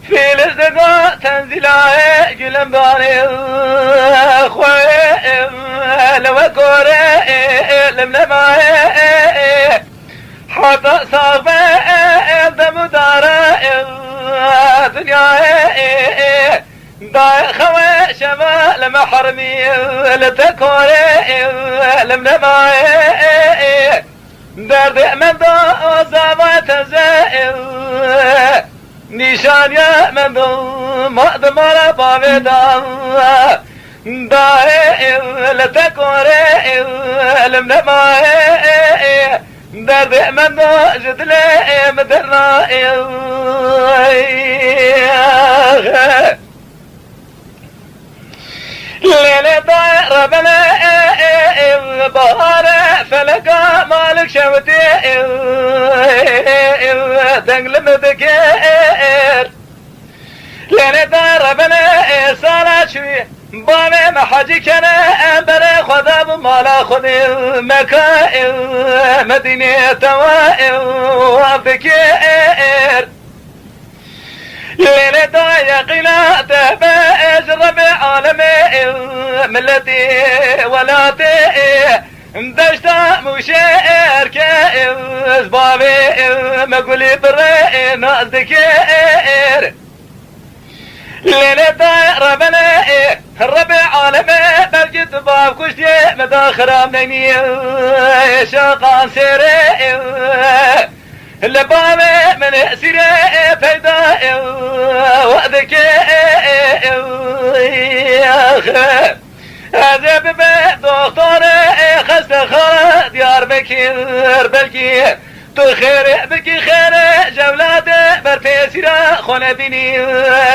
في الازدقاء تنزل قلم باري خوي لو كوري لم نماي حتى صافي دم دار دنيا داي خوي شما لما حرمي لتكوري لم نماي درد من دو زابات زائر نشان يا من دو مقدمر بابدان دائر لتكوري لم نماي درد من دو جدلي مدرائي ليلة طائر بلا بهار فلقى مالك شوتي تقلب بكير ليلة طائر بلا صارت شوي بامي محاجي كان بري خذاب مالا خذي مكائر مدينة توائر وبكير ليلة يقينا تباش ربع عالمي ملتي ولاتي دشتا مشير كائر اسبابي مقولي بري ناس ذكير ليلة ربنا الربع عالمي بلجت باب كشتي مداخرة مني شاقان سيري اللبامي من سيري فيدا وذكي هذا ببيت دكتور خست خار ديار بكير بلكي تخير بكي خير جولات برفي سيرا خونه بيني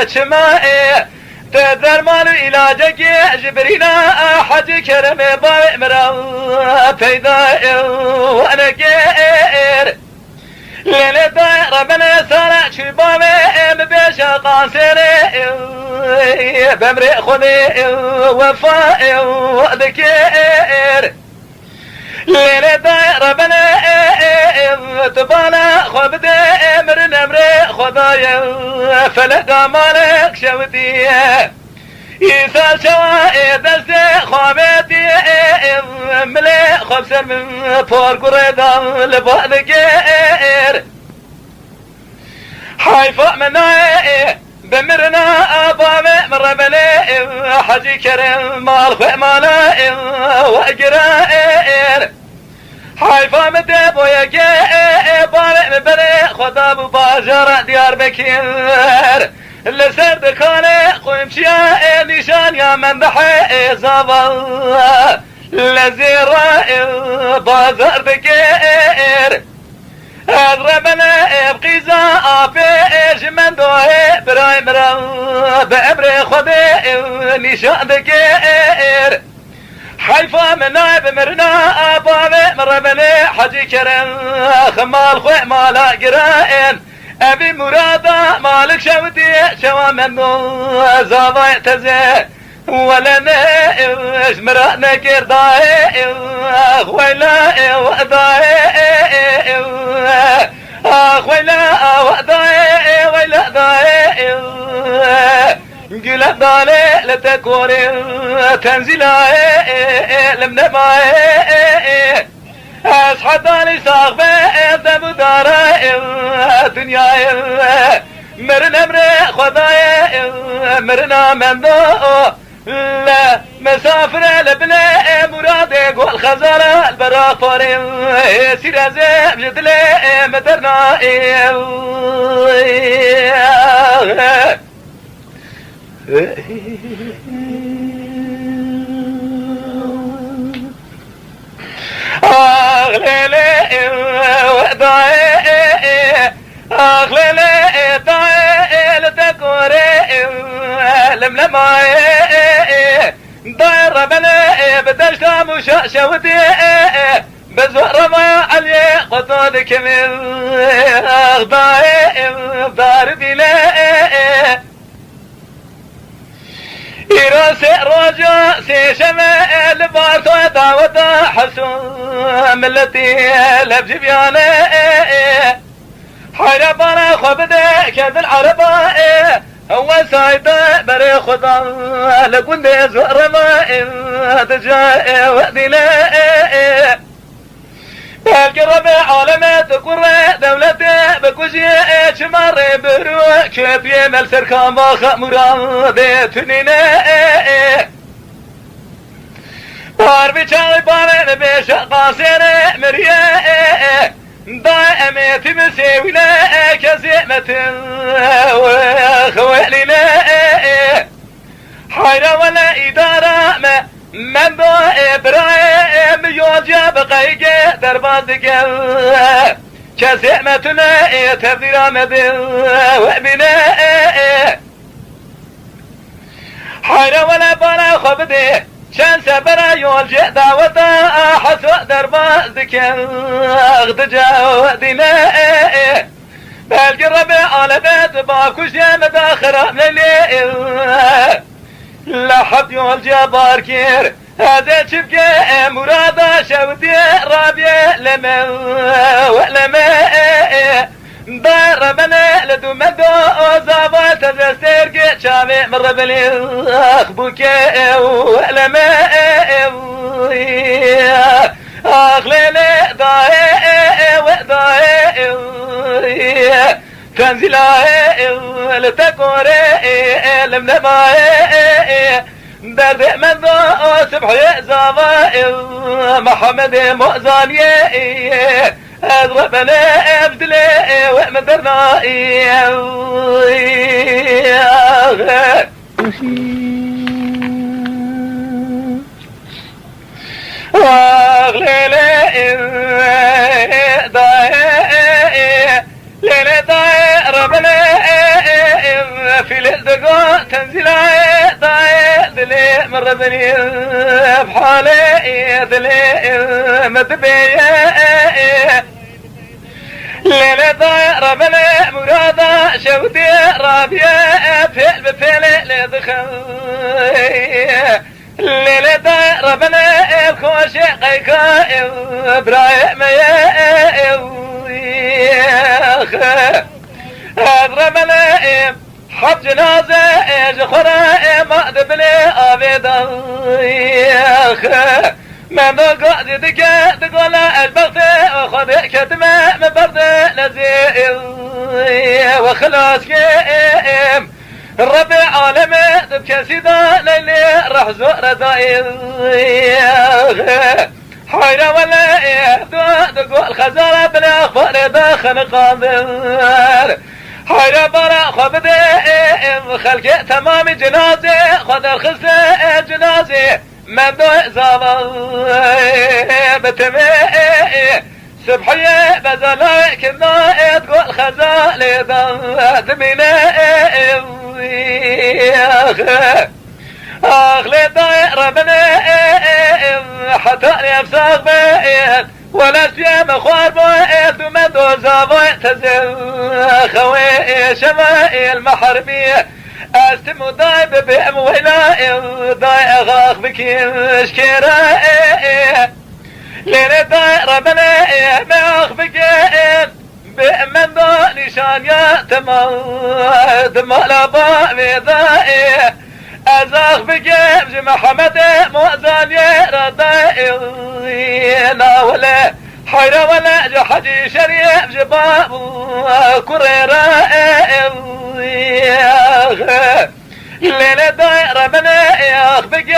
شمائي تدر مال علاجك جبرينا حج كرم باوي مرا فيدا وانا كير ليلة ربنا سارع شبابي مبيشا قاصري بمري خذي وفائي وذكير ليلة ربنا تبانا خبدي امر نمري خذايا فلقى مالك شوتي يسال شوائي دستي خوابتي ملي خبسر من فور قريدا لبعضكير حيفا مناي بمرنا أبامي مربلي حجي كريم مال خمانا وأجرائر حيفا مدب ويجي بامي مبري خطاب باجر ديار بكير اللي سرد كاني قيمشيا نشان يا من ضحي زابا لزيرا بازار بكير اضربنا بقيزا افيش من دوهي براي مرا بامري خذي نشان بكير حيفا منا بمرنا ابابي مربني حجي كرم خمال خوي مالا قرائن ابي مرادا مالك شوتي شوا منو زاضا يعتزي ولا نايش مرأنا كرداي خويلا وأداي خويلا وأداي ويلا داي قلت دالي لتكوري تنزيلاي لم نباي أصحى دالي صاغبي دم داري دنياي مرنا مري خداي مرنا من دو لا مسافر لبلا مرادي قول خزارة البراق فاري سيرازي بجدلي مدرنا أغلي وداي أغلي داي لتكوري لملماي داير بلا بدشتا مشا شودي بزور ما علي قطادك من أغضاي دار بلا إيراسي رجا سي شمال بارتو داودا حسون ملتي لبجي بيانا حربانا خبدا كذا العربة هو سايدة بري خدا لقند زهر ما تجا ودينا بالقرب عالمات قرى دولته بكوشي شمار برو كيف مل سركان باخ مراد تنينا بار بيشاي بار بيش قاسر مريا دائما تمسيونا كزيمة وخوالنا حيرة ولا إدارة ما من دو إبراهيم يوجب قيقة دربازك كزيمتنا تبذير مدن وابنا حيرة ولا بارا خبده شان سبرا يولجئ دعوتا حسو دربازك اغدجا ودنا بالقرب على بيت باكوش يا مداخرة من الليل لحب يولجئ باركير هذا شبكة مرادا شودي رابية لما ولما ضربنا لدو مدو زابا تزسترق شامي مر بالأخبوك ولما أغلل ضاي وداي تنزلا لتكوري لمنما درد مدو سبحي زابا محمد مؤذاني أضربنا أبدلي ومدرنا أغلي ليلة داي ربنا في الدقاء تنزل داي دلي مر بني بحالي دلي مدبيه ليلة داي ربنا مرادا شودي رابية فعل بفعل لدخل ليلة داي ربنا الخوش قيكا إبراهيم ربنا حب جنازة جخرة ما دبلي أبدا ما قاعد تقول البغض خذ كتمة من برد لزيل وخلاص كيم الرب عالم تبكي سيدا ليلي راح زور دايل حيرة ولا تقول خزارة بلا خبر داخل قادر حيرة برا خبدي خلق تمام جنازة خذ الخزة جنازة ممدو زالة بتمي سبحية بزلا كنا تقول خزالة دمينا أغلي داير ربنا حتى يفساق بيت ولا سيام خوار بيت ومدو زابو تزل خوي شمائي المحرمية استمو دايب بأمويلا داي أغاق بكيش كيرا لين داي ربنا ما أخبكين بأمن دو نشان يا تمال بابي داي أزاق بكيش محمد مؤذان يرداي ولا حيرة ولا جحجي شريف جباب كريرا الليلة دايرة من ياخ بك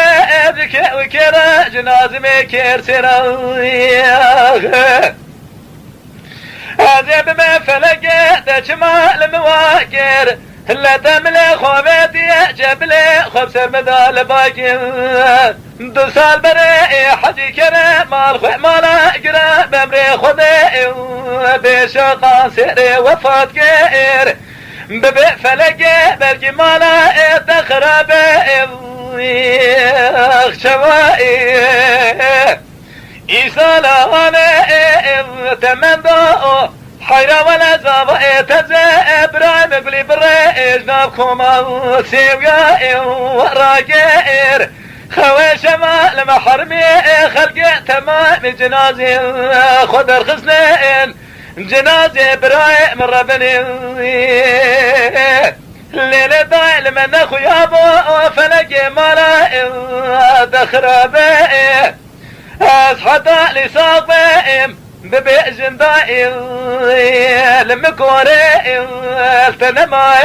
وكرا جنازمي كير سرا هذا بما فلقيت جمال مواكر هلا تملي خوبتي جبلي خبز مدال باقي دوسال بري حجي كرا مال خوي مالا قرا بمري خذي بشقا سيري وفات كير ببي فلقي بلقي مالا تخرب شوائي إيسالا أنا تمندو حيرة ولا زابا تزا إبراهيم قولي بريش نابكم سيويا وراقير خوي شمال محرمي خلق تمام جنازي خذ الخزنين جنازي براي من ربني الليلة ضايل من اخويا ابو فلقي مالا دخرابي اصحى لي صاغم ببئجن ضايل لمكوري التنماي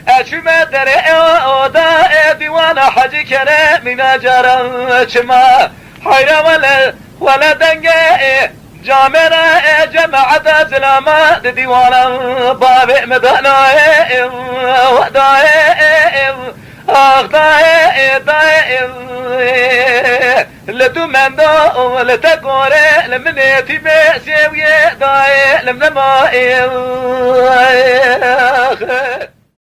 اشو ما دري اودا ديوانا حجي كرا من جرى شما حيرا ولا دنگي جامرة جماعة زلاما ديوانا بابي مدانا وداي اخداي داي لدو من دو لتقوري لمنيتي بسيوية داي لمنما